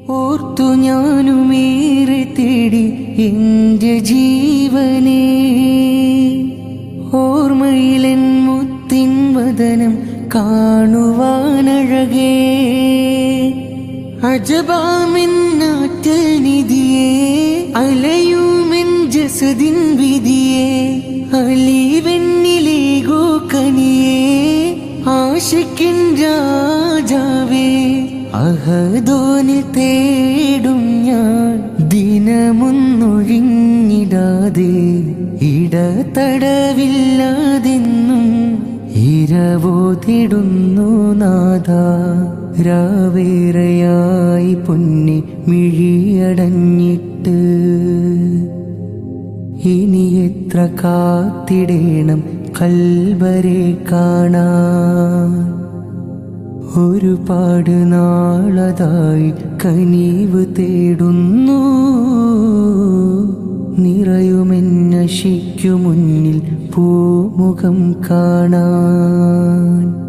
ഓർത്തു ഞാനുമേറെ തേടി എന്റെ ജീവനെ. ഓർമ്മയിലെൻ മുത്തിൻ വദനം കാണുവാനഴകേ. അജബാമെന്നാറ്റൽ നിധിയേ, അലയുമെൻ ജസദിൻ വിധിയേ. അലിവെണ്ണിലേകോ കനിയേ, ആശിക്കിൻ രാജാവേ. അഹദോനിൽ തേടും ഞാൻ ദിനമൊന്നൊഴിഞ്ഞിടാതെ. ഇടതടവില്ലാതെന്നും ഇരവോതിടുന്നു നാഥ. രാവേറെയായി പൊന്നി മിഴിയടഞ്ഞിട്ട് ഇനി എത്ര കാത്തിടേണം കൽബരെ കാണാൻ. ഒരുപാട് നാളതായി കനിവ് തേടുന്നു, നിറയുമെന്നശിക്കു മുന്നിൽ പൂമുഖം കാണാൻ.